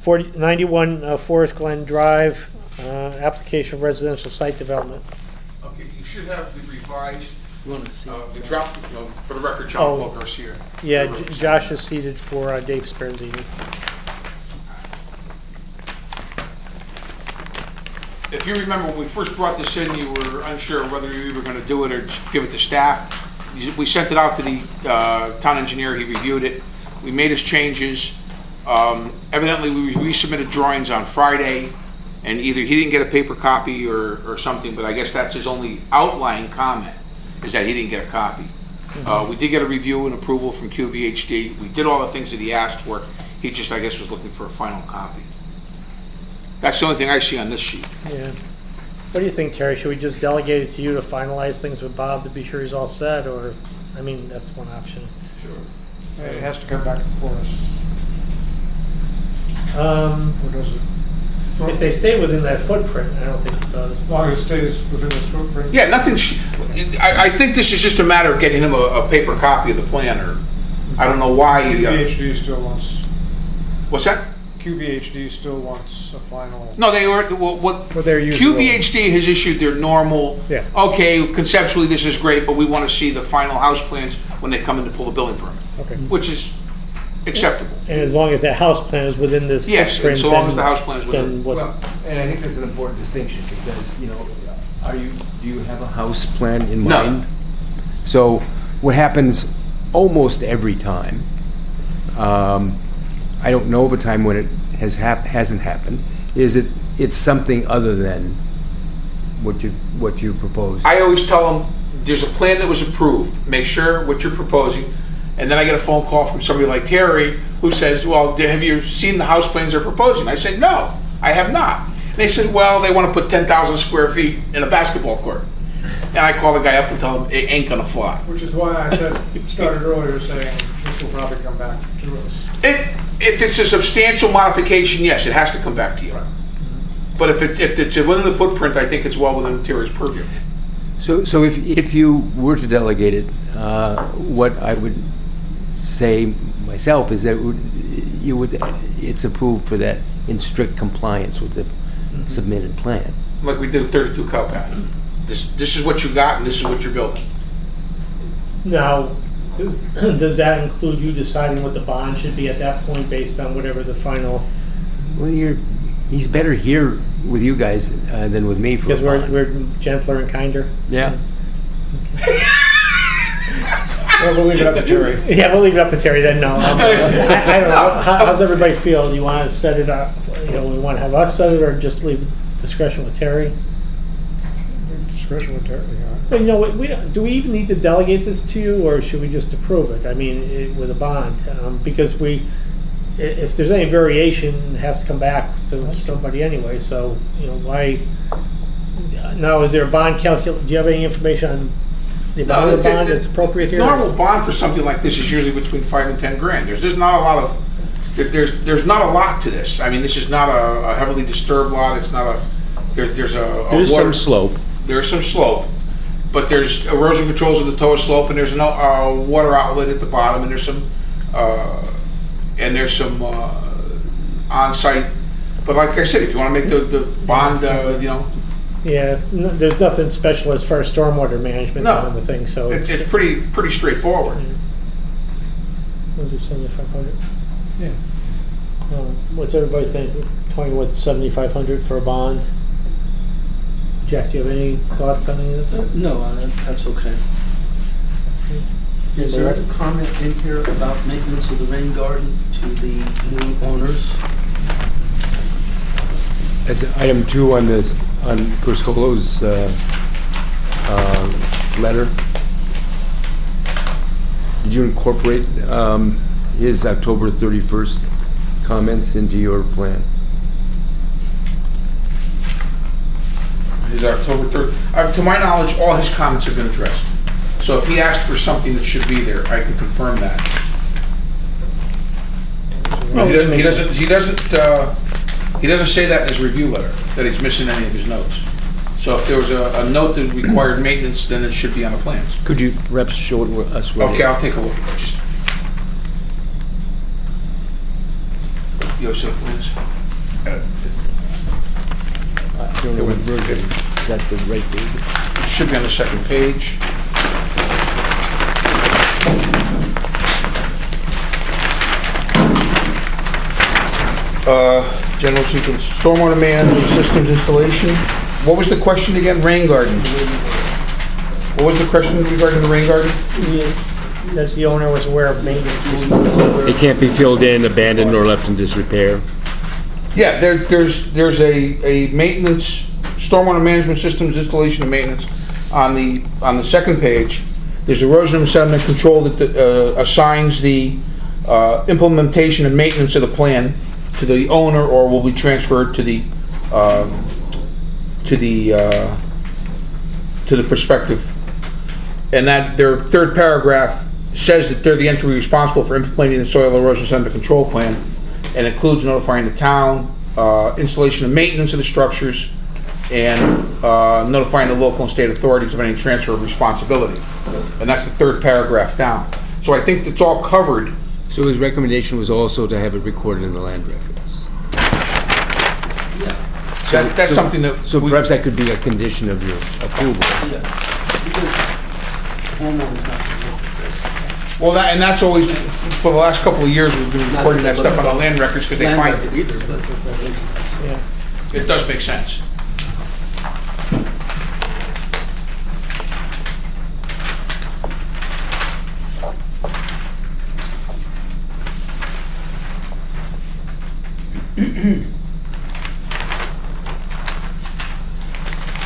91 Forest Glen Drive, application of residential site development. Okay, you should have the revised, You want to see? the drop, for the record, JohnPaul Garcia. Yeah, Josh is seated for Dave Speranzini. If you remember, when we first brought this in, you were unsure whether you were going to do it or just give it to staff. We sent it out to the town engineer, he reviewed it. We made his changes. Evidently, we resubmitted drawings on Friday, and either he didn't get a paper copy or something, but I guess that's his only outlying comment, is that he didn't get a copy. We did get a review and approval from QVHD. We did all the things that he asked for. He just, I guess, was looking for a final copy. That's the only thing I see on this sheet. Yeah. What do you think, Terry? Should we just delegate it to you to finalize things with Bob to be sure he's all set, or, I mean, that's one option. Sure. It has to come back before us. Or does it? If they stay within that footprint, I don't think it does. As long as it stays within this footprint. Yeah, nothing. I think this is just a matter of getting him a paper copy of the plan, or I don't know why. QVHD still wants. What's that? QVHD still wants a final. No, they were what their usual. QVHD has issued their normal. Yeah. Okay, conceptually this is great, but we want to see the final house plans when they come in to pull the building permit. Okay. Which is acceptable. And as long as that house plan is within this Yes, footprint, and so long as the house plan is within. then what? Well, and I think that's an important distinction because, do you have a house plan in No. mind? So what happens almost every time, I don't know of a time when it hasn't happened, is it's something other than what you proposed. I always tell them there's a plan that was approved. Make sure what you're proposing. And then I get a phone call from somebody like Terry who says, well, have you seen the house plans they're proposing? I said, no, I have not. And they said, well, they want to put 10,000 square feet in a basketball court. And I call the guy up and tell him it ain't going to fly. Which is why I started earlier saying this will probably come back to us. If it's a substantial modification, yes, it has to come back to you. But if it's within the footprint, I think it's well within Terry's purview. So if you were to delegate it, what I would say myself is that it's approved for that in strict compliance with the submitted plan. Like we did a 32 cow pattern. This is what you got and this is what you're building. Now, does that include you deciding what the bond should be at that point based on whatever the final? Well, he's better here with you guys than with me for Because a bond. we're gentler and kinder. Yeah. Well, we'll leave it up to Terry. Yeah, we'll leave it up to Terry then. No, I don't know. How's everybody feel? Do you want to set it up? We want to have us set it, or just leave discretion with Terry? Discretion with Terry, yeah. But we don't, do we even need to delegate this to you, or should we just approve it? I mean, with a bond, because if there's any variation, it has to come back to somebody anyway. So why? Now, is there a bond calculation? Do you have any information on the amount of the bond that's appropriate here? Normal bond for something like this is usually between $5,000 and $10,000. There's not a lot of there's not a lot to this. I mean, this is not a heavily disturbed lot. It's not a there's some slope. There's some slope, but there's erosion controls at the toe of slope, and there's a water outlet at the bottom, and there's some on-site. But like I said, if you want to make the bond, Yeah, there's nothing special as far as stormwater management on the thing, so it's pretty straightforward. We'll do 7,500. Yeah. What's everybody think? 7,500 for a bond? Jack, do you have any thoughts on any of this? No, that's okay. Is there a comment in here about maintenance of the rain garden to the new owners? As item 2 on Criscolo's letter, did you incorporate his October 31st comments into your plan? His October 3rd. To my knowledge, all his comments have been addressed. So if he asked for something that should be there, I can confirm that. He doesn't say that in his review letter, that he's missing any of his notes. So if there was a note that required maintenance, then it should be on the plans. Could you perhaps show us where? Okay, I'll take a look. You have some plans? I don't know what version, is that the right version? It should be on the second page. General sequence, stormwater management systems installation. What was the question again? Rain garden. What was the question regarding the rain garden? That the owner was aware of maintenance responsibility. It can't be filled in, abandoned, or left in disrepair. Yeah, there's a maintenance, stormwater management systems installation and maintenance on the second page. There's erosion and sediment control that assigns the implementation and maintenance of the plan to the owner, or will be transferred to the prospective. And that their third paragraph says that they're the entity responsible for implementing the soil erosion sediment control plan, and includes notifying the town, installation and maintenance of the structures, and notifying the local and state authorities of any transfer of responsibility. And that's the third paragraph down. So I think it's all covered. So his recommendation was also to have it recorded in the land records. That's something that. So perhaps that could be a condition of your approval. Yeah, because homeowners not to look at this. Well, that's always, for the last couple of years, we've been recording that stuff on the land records because they Land find record either, but if that makes sense. Yeah. it does make sense.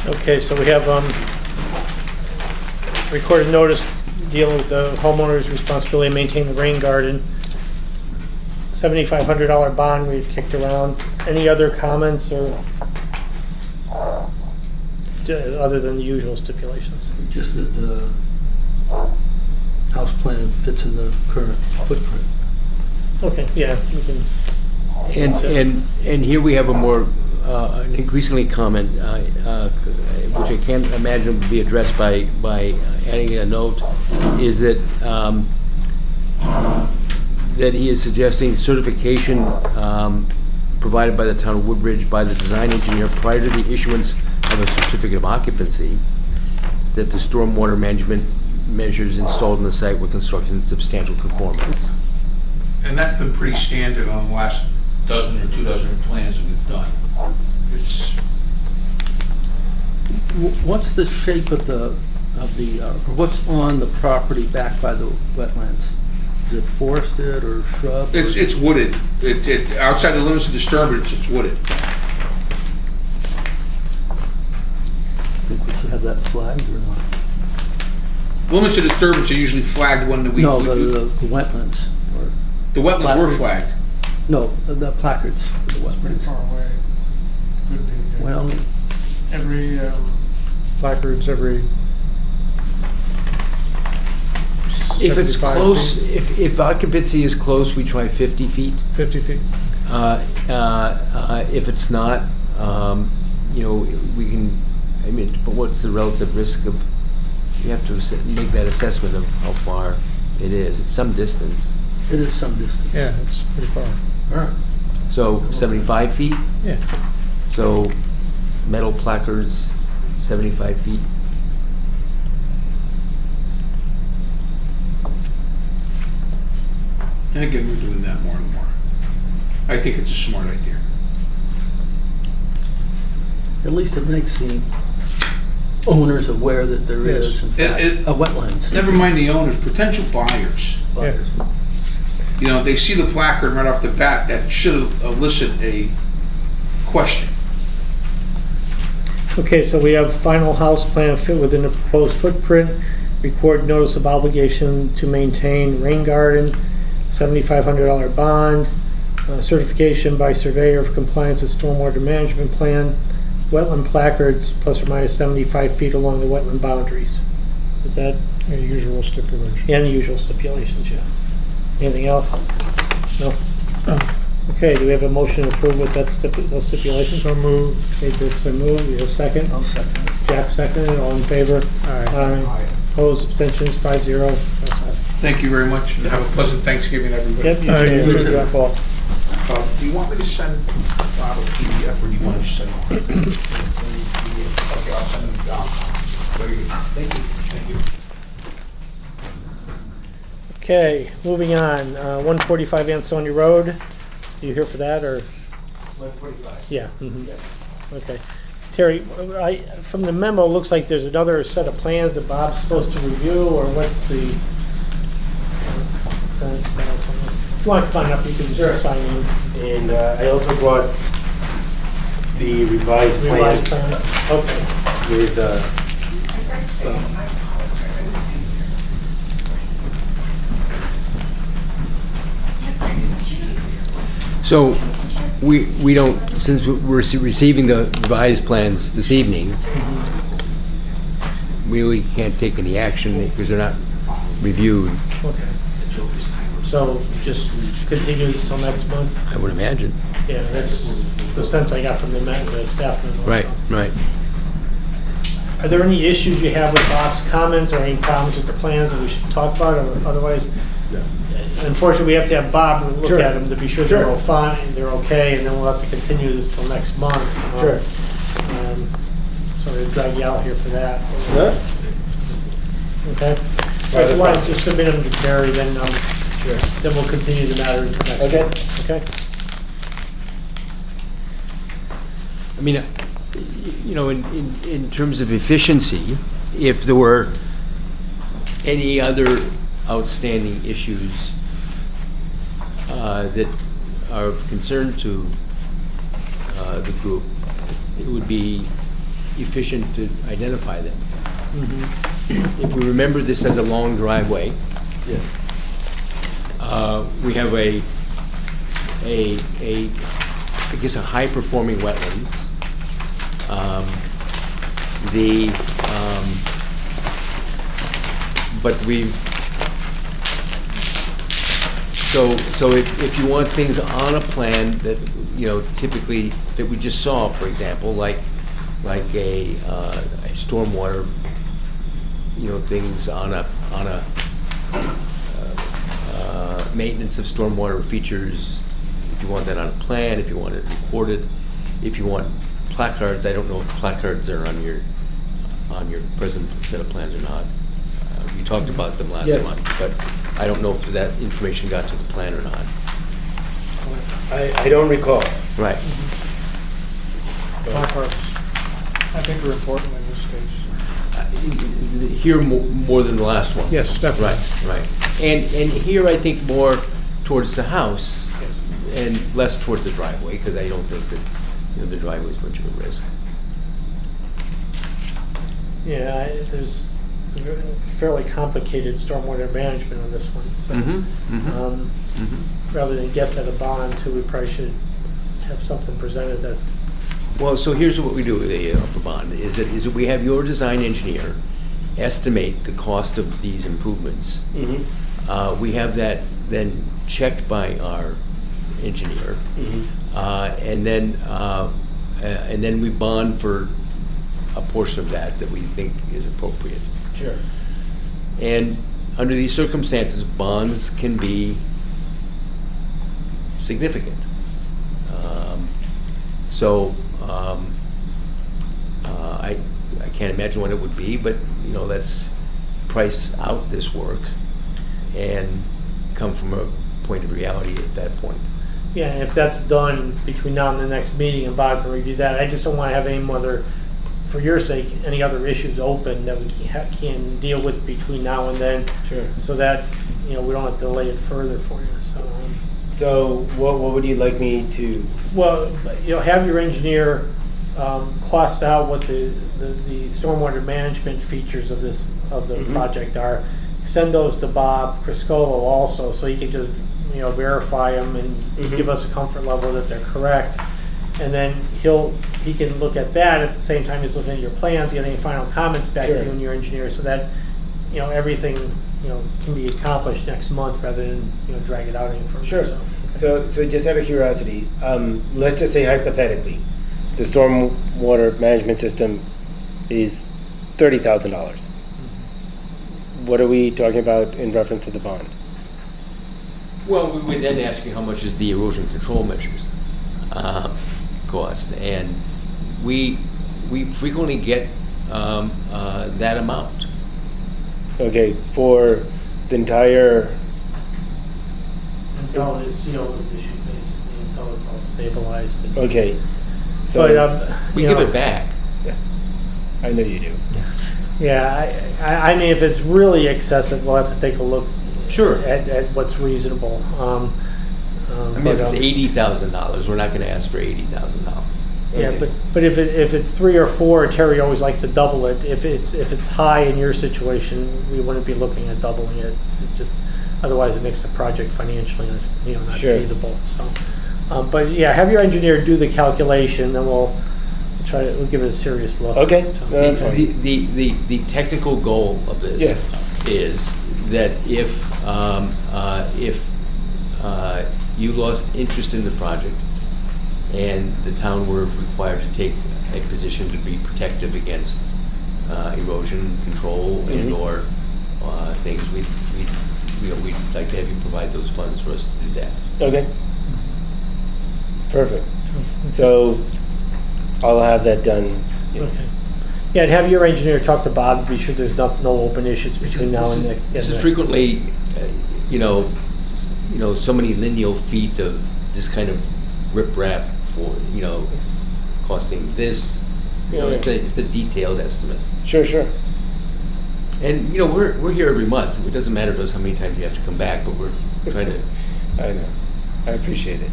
Okay, so we have recorded notice dealing with the homeowner's responsibility to maintain the rain garden. $7,500 bond we've kicked around. Any other comments or other than the usual stipulations? Just that the house plan fits in the current footprint. Okay, yeah, we can. And here we have a more, an increasingly comment, which I can't imagine would be addressed by adding a note, is that that he is suggesting certification provided by the town of Woodbridge by the design engineer prior to the issuance of a certificate of occupancy, that the stormwater management measures installed in the site were constructed in substantial conformance. And that's been pretty standard on the last dozen or 2 dozen plans that we've done. It's, What's the shape of the, or what's on the property back by the wetlands? Is it forested or shrub? it's wooded. Outside the limits of disturbance, it's wooded. Think we should have that flagged or not? Limits of disturbance are usually flagged when we. No, the wetlands, or, The wetlands were placards. flagged. no, the placards for the Pretty wetlands. far away. Could be. Yeah. Well, Every placards, every. If it's 75 close, feet, if occupancy is close, we try 50 feet. 50 feet. If it's not, we can, but what's the relative risk of, you have to make that assessment of how far it is. It's some distance. it is some distance. Yeah, it's pretty far. All right. So 75 feet? Yeah. So metal placards, 75 feet? And again, we're doing that more and more. I think it's a smart idea. At least it makes the owners aware that there Yes. is, in fact, It- a wetlands. Never mind the owners, potential buyers. Buyers. You know, they see the placard right off the bat, that should elicit a question. Okay, so we have final house plan fit within the proposed footprint, record notice of obligation to maintain rain garden, $7,500 bond, certification by surveyor of compliance with stormwater management plan, wetland placards plus or minus 75 feet along the wetland boundaries. Is that, The usual stipulation. and the usual stipulations, yeah. Anything else? No? Okay, do we have a motion to approve with that those stipulations? So moved. Okay, Gibson moved, we have a second. I'll second it. Jack seconded, all in favor? Aye. Opposed, abstentions, 5-0. Thank you very much, and have a pleasant Thanksgiving, everybody. Yep, you You too. too. John Paul. Do you want me to send Bob a PDF, or do you want to send one? Okay, I'll send them down. Very good. Thank you. Thank you. Okay, moving on, 145 Ansonia Road. Are you here for that, or? 145. Yeah. Mhm. Okay. Terry, from the memo, it looks like there's another set of plans that Bob's supposed to review, or what's the current status on this? If you want to come on up, you can Sure. sign in. And I also brought the revised plan Revised plan. Okay. with, So we don't, since we're receiving the revised plans this evening, we really can't take any action because they're not reviewed, Okay. So just continue this till next month? I would imagine. Yeah, that's the sense I got from the staff member. Right, right. Are there any issues you have with Bob's comments or any problems with the plans that we should talk about, or otherwise? Unfortunately, we have to have Bob look Sure. at them to be sure they're Sure. all fine, they're okay, and then we'll have to continue this till next month. Sure. Sorry to drag you out here for that. huh? Okay? So if you want to just submit them to Terry, then we'll continue the matter until next Okay. month. Okay? I mean, you know, in terms of efficiency, if there were any other outstanding issues that are of concern to the group, it would be efficient to identify them. If we remember this as a long driveway, Yes. we have I guess, a high-performing wetlands. But we've, so if you want things on a plan that, you know, typically, that we just saw, for example, like a stormwater, you know, things on a maintenance of stormwater features, if you want that on a plan, if you want it recorded, if you want placards, I don't know if placards are on your present set of plans or not. We talked about them last Yes. month, but I don't know if that information got to the plan or not. I don't recall. Right. Placards, I think are important in this case. Here more than the last one. Yes, definitely. Right. And here I think more towards the house and less towards the driveway, because I don't think that, you know, the driveway is much of a risk. Yeah, there's fairly complicated stormwater management on this one, so. Rather than guess at a bond too, we probably should have something presented that's. Well, so here's what we do with the bond, is that we have your design engineer estimate the cost of these improvements. We have that then checked by our engineer, and then we bond for a portion of that we think is appropriate. Sure. And under these circumstances, bonds can be significant. I can't imagine what it would be, but, you know, let's price out this work and come from a point of reality at that point. Yeah, and if that's done between now and the next meeting and Bob can review that, I just don't want to have any other, for your sake, any other issues open that we can deal with between now and then. Sure. So that, you know, we don't have to delay it further for you, so. So what would you like me to? Well, you know, have your engineer cost out what the stormwater management features of the project are. Send those to Bob Criscolo also, so he can just, you know, verify them and give us a comfort level that they're correct. And then he can look at that at the same time he's looking at your plans, getting final comments back to Sure. you and your engineer, so that, you know, everything, you know, can be accomplished next month rather than, you know, drag it out any further. Sure. So, So just out of curiosity, let's just say hypothetically, the stormwater management system is $30,000. What are we talking about in reference to the bond? Well, we would then ask you how much is the erosion control measures cost, and we frequently get that amount. Okay, for the entire, Until the CO is issued, basically, until it's all stabilized. And, okay. So, but, We you give know, it back. I know you do. Yeah, I mean, if it's really excessive, we'll have to take a look Sure. at what's reasonable. I mean, if it's $80,000, we're not going to ask for $80,000. Yeah, Okay. but if it's 3 or 4, Terry always likes to double it. If it's high in your situation, we wouldn't be looking at doubling it. It just otherwise it makes the project financially, not Sure. feasible. So, but yeah, have your engineer do the calculation, then we'll give it a serious look. Okay, So- no, that's fine. The technical goal of this Yes. is that if you lost interest in the project and the town were required to take a position to be protective against erosion control and or things, we'd like to have you provide those funds for us to do that. Okay. Perfect. So I'll have that done. Okay. Yeah, and have your engineer talk to Bob, be sure there's no open issues between now and next. This is frequently, so many lineal feet of this kind of riprap for, costing this. It's a detailed estimate. Sure, sure. And, we're here every month. It doesn't matter to us how many times you have to come back, but we're trying to. I know. I appreciate it.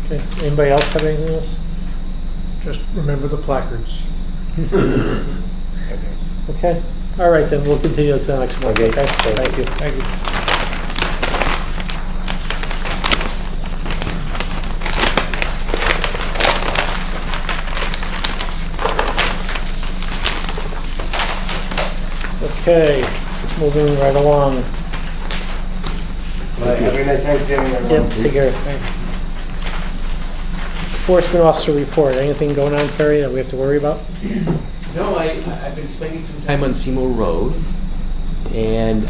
Okay. Anybody else have anything else? Just remember the placards. Okay. Okay. All right, then we'll continue to the next month. Okay. Okay. Thank you. Thank you. Okay, moving right along. Have a nice Thanksgiving, everyone. Yep, take care. Enforcement officer report. Anything going on, Terry, that we have to worry about? No, I've been spending some time on Seymour Road, and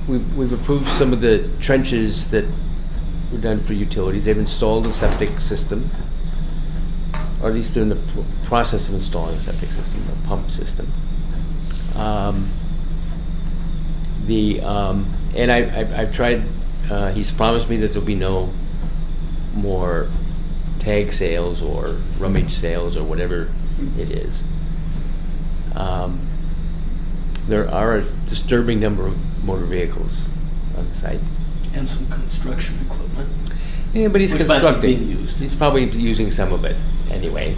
we've approved some of the trenches that were done for utilities. They've installed a septic system, or at least they're in the process of installing a septic system, a pump system. And I've tried. He's promised me that there'll be no more tag sales or rummage sales or whatever it is. There are a disturbing number of motor vehicles on the site. And some construction equipment. Yeah, but he's Which might be constructing. being used. He's probably using some of it anyway.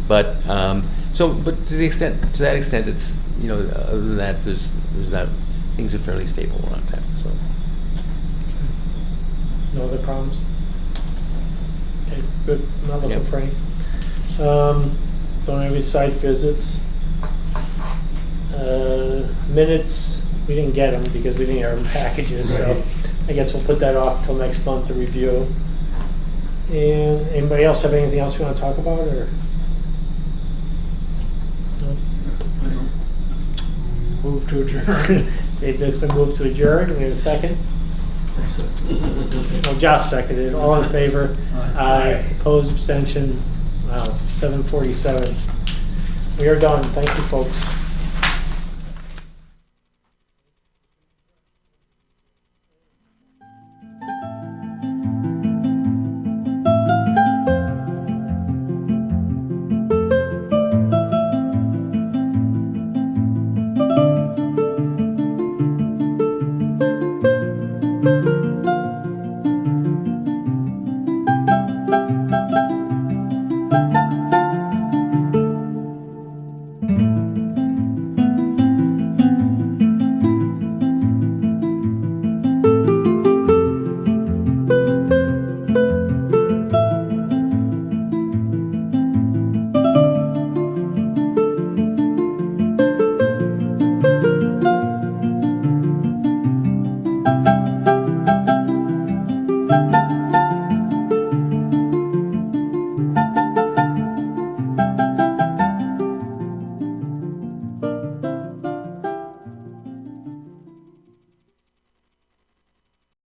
But to that extent, it's other than that, there's not, things are fairly stable around town. So No other problems? Okay, good. I'm not looking Yep. for any. Don't have any site visits. Minutes, we didn't get them because we didn't have them packages, so I guess we'll put that off till next month to review. And anybody else have anything else we want to talk about, or? No? Move to adjourn. Dave Dixon moved to adjourn. We have a second. Oh, Josh seconded. All in favor? Aye. Opposed, abstention? Wow, 7:47. We are done. Thank you, folks.